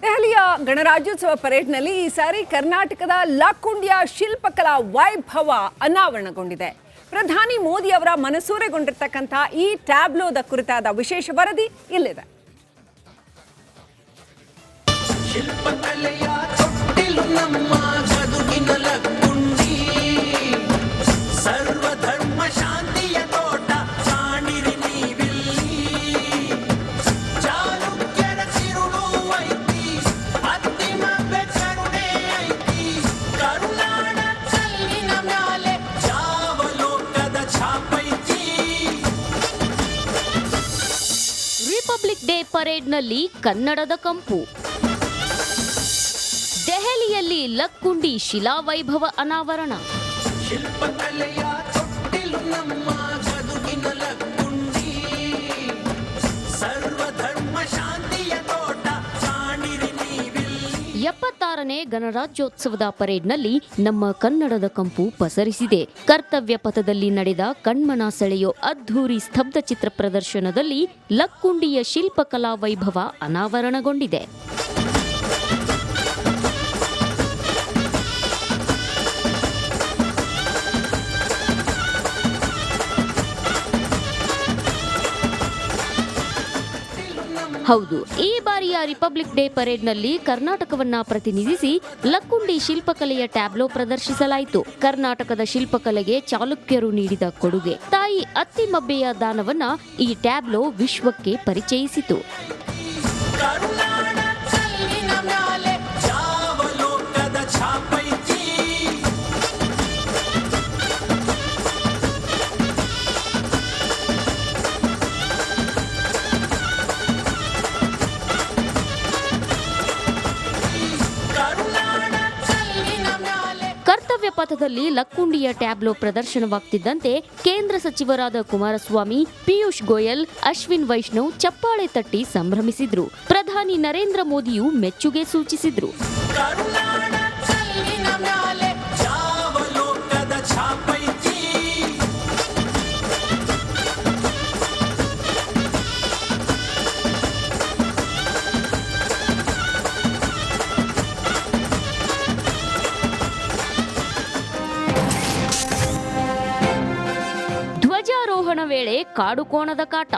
ದೆಹಲಿಯ ಗಣರಾಜ್ಯೋತ್ಸವ ಪರೇಡ್ನಲ್ಲಿ ಈ ಸಾರಿ ಕರ್ನಾಟಕದ ಲಕ್ಕುಂಡಿಯ ಶಿಲ್ಪಕಲಾ ವೈಭವ ಅನಾವರಣಗೊಂಡಿದೆ. ಪ್ರಧಾನಿ ಮೋದಿ ಅವರ ಮನಸೂರೆಗೊಂಡಿರ್ತಕ್ಕಂಥ ಈ ಟ್ಯಾಬ್ಲೋದ ಕುರಿತಾದ ವಿಶೇಷ ವರದಿ ಇಲ್ಲಿದೆ. ರಿಪಬ್ಲಿಕ್ ಡೇ ಪರೇಡ್ನಲ್ಲಿ ಕನ್ನಡದ ಕಂಪು. ದೆಹಲಿಯಲ್ಲಿ ಲಕ್ಕುಂಡಿ ಶಿಲಾವೈಭವ ಅನಾವರಣ. ಎಪ್ಪತ್ತಾರನೇ ಗಣರಾಜ್ಯೋತ್ಸವದ ಪರೇಡ್ನಲ್ಲಿ ನಮ್ಮ ಕನ್ನಡದ ಕಂಪು ಪಸರಿಸಿದೆ. ಕರ್ತವ್ಯ ಪಥದಲ್ಲಿ ನಡೆದ ಕಣ್ಮನ ಸೆಳೆಯೋ ಅದ್ಧೂರಿ ಸ್ತಬ್ಧ ಚಿತ್ರ ಪ್ರದರ್ಶನದಲ್ಲಿ ಲಕ್ಕುಂಡಿಯ ಶಿಲ್ಪಕಲಾ ವೈಭವ ಅನಾವರಣಗೊಂಡಿದೆ. ಹೌದು, ಈ ಬಾರಿಯ ರಿಪಬ್ಲಿಕ್ ಡೇ ಪರೇಡ್ನಲ್ಲಿ ಕರ್ನಾಟಕವನ್ನ ಪ್ರತಿನಿಧಿಸಿ ಲಕ್ಕುಂಡಿ ಶಿಲ್ಪಕಲೆಯ ಟ್ಯಾಬ್ಲೋ ಪ್ರದರ್ಶಿಸಲಾಯಿತು. ಕರ್ನಾಟಕದ ಶಿಲ್ಪಕಲೆಗೆ ಚಾಲುಕ್ಯರು ನೀಡಿದ ಕೊಡುಗೆ, ತಾಯಿ ಅತ್ತಿಮಬ್ಬೆಯ ದಾನವನ್ನ ಈ ಟ್ಯಾಬ್ಲೋ ವಿಶ್ವಕ್ಕೆ ಪರಿಚಯಿಸಿತು. ಕರ್ತವ್ಯ ಪಥದಲ್ಲಿ ಲಕ್ಕುಂಡಿಯ ಟ್ಯಾಬ್ಲೋ ಪ್ರದರ್ಶನವಾಗ್ತಿದ್ದಂತೆ ಕೇಂದ್ರ ಸಚಿವರಾದ ಕುಮಾರಸ್ವಾಮಿ, ಪಿಯೂಷ್ ಗೋಯಲ್, ಅಶ್ವಿನ್ ವೈಷ್ಣವ್ ಚಪ್ಪಾಳೆ ತಟ್ಟಿ ಸಂಭ್ರಮಿಸಿದ್ರು. ಪ್ರಧಾನಿ ನರೇಂದ್ರ ಮೋದಿಯು ಮೆಚ್ಚುಗೆ ಸೂಚಿಸಿದ್ರು. ಧ್ವಜಾರೋಹಣ ವೇಳೆ ಕಾಡುಕೋಣದ ಕಾಟ.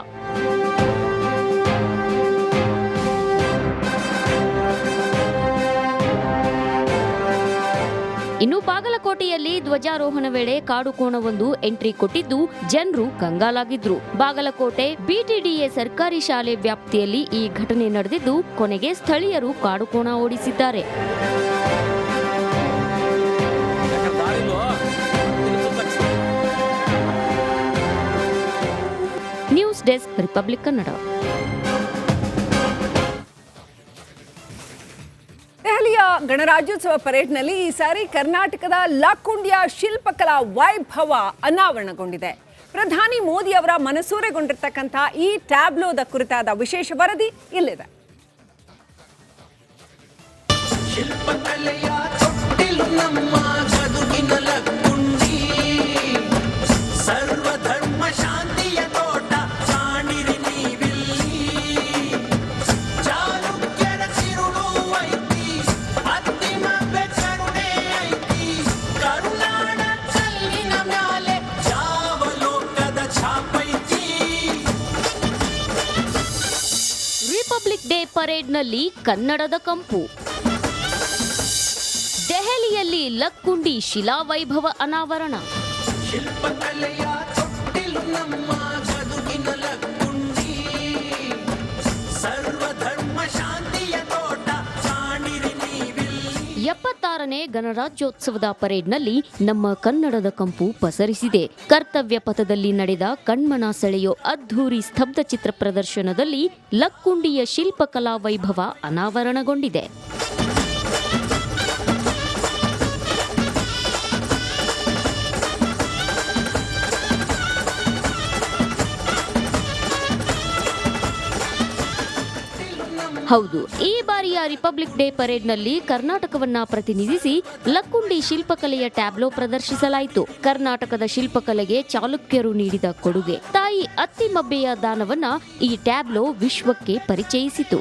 ಇನ್ನು ಬಾಗಲಕೋಟೆಯಲ್ಲಿ ಧ್ವಜಾರೋಹಣ ವೇಳೆ ಕಾಡುಕೋಣವೊಂದು ಎಂಟ್ರಿ ಕೊಟ್ಟಿದ್ದು ಜನರು ಕಂಗಾಲಾಗಿದ್ರು. ಬಾಗಲಕೋಟೆ ಬಿಟಿಡಿಎ ಸರ್ಕಾರಿ ಶಾಲೆ ವ್ಯಾಪ್ತಿಯಲ್ಲಿ ಈ ಘಟನೆ ನಡೆದಿದ್ದು ಕೊನೆಗೆ ಸ್ಥಳೀಯರು ಕಾಡುಕೋಣ ಓಡಿಸಿದ್ದಾರೆ. News desk, Republic Kannada. ದೆಹಲಿಯ ಗಣರಾಜ್ಯೋತ್ಸವ ಪರೇಡ್ನಲ್ಲಿ ಈ ಸಾರಿ ಕರ್ನಾಟಕದ ಲಕ್ಕುಂಡಿಯ ಶಿಲ್ಪಕಲಾ ವೈಭವ ಅನಾವರಣಗೊಂಡಿದೆ. ಪ್ರಧಾನಿ ಮೋದಿ ಅವರ ಮನಸೂರೆಗೊಂಡಿರ್ತಕ್ಕಂಥ ಈ ಟ್ಯಾಬ್ಲೋದ ಕುರಿತಾದ ವಿಶೇಷ ವರದಿ ಇಲ್ಲಿದೆ. ರಿಪಬ್ಲಿಕ್ ಡೇ ಪರೇಡ್ನಲ್ಲಿ ಕನ್ನಡದ ಕಂಪು. ದೆಹಲಿಯಲ್ಲಿ ಲಕ್ಕುಂಡಿ ಶಿಲಾವೈಭವ ಅನಾವರಣ. ಎಪ್ಪತ್ತಾರನೇ ಗಣರಾಜ್ಯೋತ್ಸವದ ಪರೇಡ್ನಲ್ಲಿ ನಮ್ಮ ಕನ್ನಡದ ಕಂಪು ಪಸರಿಸಿದೆ. ಕರ್ತವ್ಯ ಪಥದಲ್ಲಿ ನಡೆದ ಕಣ್ಮನ ಸೆಳೆಯೋ ಅದ್ಧೂರಿ ಸ್ತಬ್ಧ ಚಿತ್ರ ಪ್ರದರ್ಶನದಲ್ಲಿ ಲಕ್ಕುಂಡಿಯ ಶಿಲ್ಪಕಲಾ ವೈಭವ ಅನಾವರಣಗೊಂಡಿದೆ. ಹೌದು, ಈ ಬಾರಿಯ ರಿಪಬ್ಲಿಕ್ ಡೇ ಪರೇಡ್ನಲ್ಲಿ ಕರ್ನಾಟಕವನ್ನ ಪ್ರತಿನಿಧಿಸಿ ಲಕ್ಕುಂಡಿ ಶಿಲ್ಪಕಲೆಯ ಟ್ಯಾಬ್ಲೋ ಪ್ರದರ್ಶಿಸಲಾಯಿತು. ಕರ್ನಾಟಕದ ಶಿಲ್ಪಕಲೆಗೆ ಚಾಲುಕ್ಯರು ನೀಡಿದ ಕೊಡುಗೆ, ತಾಯಿ ಅತ್ತಿಮಬ್ಬೆಯ ದಾನವನ್ನ ಈ ಟ್ಯಾಬ್ಲೋ ವಿಶ್ವಕ್ಕೆ ಪರಿಚಯಿಸಿತು.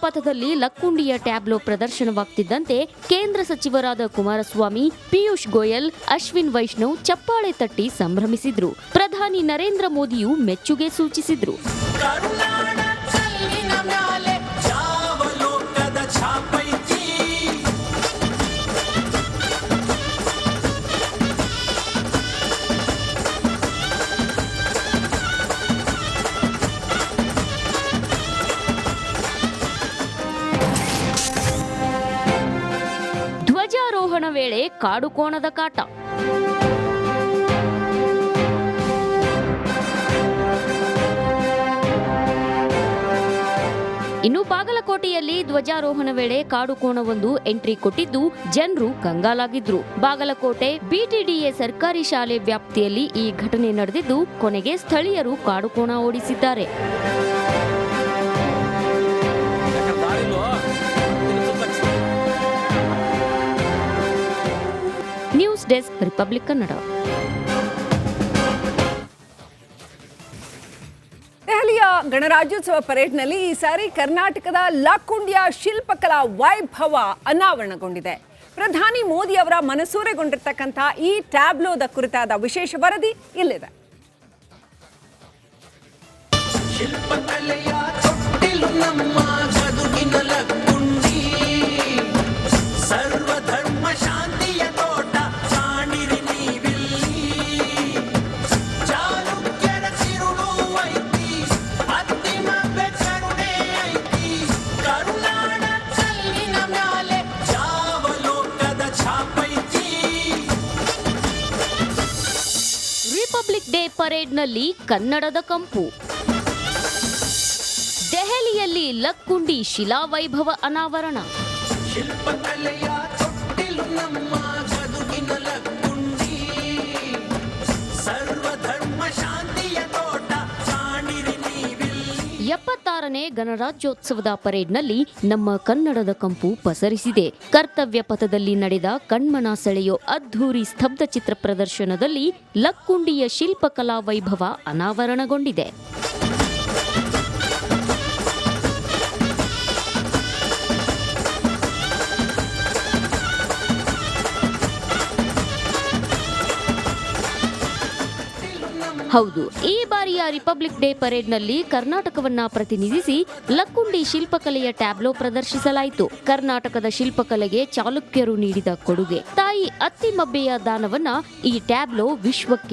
ಪಥದಲ್ಲಿ ಲಕ್ಕುಂಡಿಯ ಟ್ಯಾಬ್ಲೋ ಪ್ರದರ್ಶನವಾಗ್ತಿದ್ದಂತೆ ಕೇಂದ್ರ ಸಚಿವರಾದ ಕುಮಾರಸ್ವಾಮಿ, ಪಿಯೂಷ್ ಗೋಯಲ್, ಅಶ್ವಿನ್ ವೈಷ್ಣವ್ ಚಪ್ಪಾಳೆ ತಟ್ಟಿ ಸಂಭ್ರಮಿಸಿದ್ರು. ಪ್ರಧಾನಿ ನರೇಂದ್ರ ಮೋದಿಯು ಮೆಚ್ಚುಗೆ ಸೂಚಿಸಿದ್ರು. ಧ್ವಜಾರೋಹಣ ವೇಳೆ ಕಾಡುಕೋಣದ ಕಾಟ. ಇನ್ನು ಬಾಗಲಕೋಟೆಯಲ್ಲಿ ಧ್ವಜಾರೋಹಣ ವೇಳೆ ಕಾಡುಕೋಣವೊಂದು ಎಂಟ್ರಿ ಕೊಟ್ಟಿದ್ದು ಜನರು ಕಂಗಾಲಾಗಿದ್ರು. ಬಾಗಲಕೋಟೆ ಬಿಟಿಡಿಎ ಸರ್ಕಾರಿ ಶಾಲೆ ವ್ಯಾಪ್ತಿಯಲ್ಲಿ ಈ ಘಟನೆ ನಡೆದಿದ್ದು ಕೊನೆಗೆ ಸ್ಥಳೀಯರು ಕಾಡುಕೋಣ ಓಡಿಸಿದ್ದಾರೆ. News desk, Republic Kannada. ದೆಹಲಿಯ ಗಣರಾಜ್ಯೋತ್ಸವ ಪರೇಡ್ನಲ್ಲಿ ಈ ಸಾರಿ ಕರ್ನಾಟಕದ ಲಕ್ಕುಂಡಿಯ ಶಿಲ್ಪಕಲಾ ವೈಭವ ಅನಾವರಣಗೊಂಡಿದೆ. ಪ್ರಧಾನಿ ಮೋದಿ ಅವರ ಮನಸೂರೆಗೊಂಡಿರ್ತಕ್ಕಂಥ ಈ ಟ್ಯಾಬ್ಲೋದ ಕುರಿತಾದ ವಿಶೇಷ ವರದಿ ಇಲ್ಲಿದೆ. ರಿಪಬ್ಲಿಕ್ ಡೇ ಪರೇಡ್ನಲ್ಲಿ ಕನ್ನಡದ ಕಂಪು. ದೆಹಲಿಯಲ್ಲಿ ಲಕ್ಕುಂಡಿ ಶಿಲಾವೈಭವ ಅನಾವರಣ. ಎಪ್ಪತ್ತಾರನೇ ಗಣರಾಜ್ಯೋತ್ಸವದ ಪರೇಡ್ನಲ್ಲಿ ನಮ್ಮ ಕನ್ನಡದ ಕಂಪು ಪಸರಿಸಿದೆ. ಕರ್ತವ್ಯ ಪಥದಲ್ಲಿ ನಡೆದ ಕಣ್ಮನ ಸೆಳೆಯೋ ಅದ್ಧೂರಿ ಸ್ತಬ್ಧ ಚಿತ್ರ ಪ್ರದರ್ಶನದಲ್ಲಿ ಲಕ್ಕುಂಡಿಯ ಶಿಲ್ಪಕಲಾ ವೈಭವ ಅನಾವರಣಗೊಂಡಿದೆ. ಹೌದು, ಈ ಬಾರಿಯ ರಿಪಬ್ಲಿಕ್ ಡೇ ಪರೇಡ್ನಲ್ಲಿ ಕರ್ನಾಟಕವನ್ನ ಪ್ರತಿನಿಧಿಸಿ ಲಕ್ಕುಂಡಿ ಶಿಲ್ಪಕಲೆಯ ಟ್ಯಾಬ್ಲೋ ಪ್ರದರ್ಶಿಸಲಾಯಿತು. ಕರ್ನಾಟಕದ ಶಿಲ್ಪಕಲೆಗೆ ಚಾಲುಕ್ಯರು ನೀಡಿದ ಕೊಡುಗೆ, ತಾಯಿ ಅತ್ತಿಮಬ್ಬೆಯ ದಾನವನ್ನ ಈ ಟ್ಯಾಬ್ಲೋ ವಿಶ್ವಕ್ಕೆ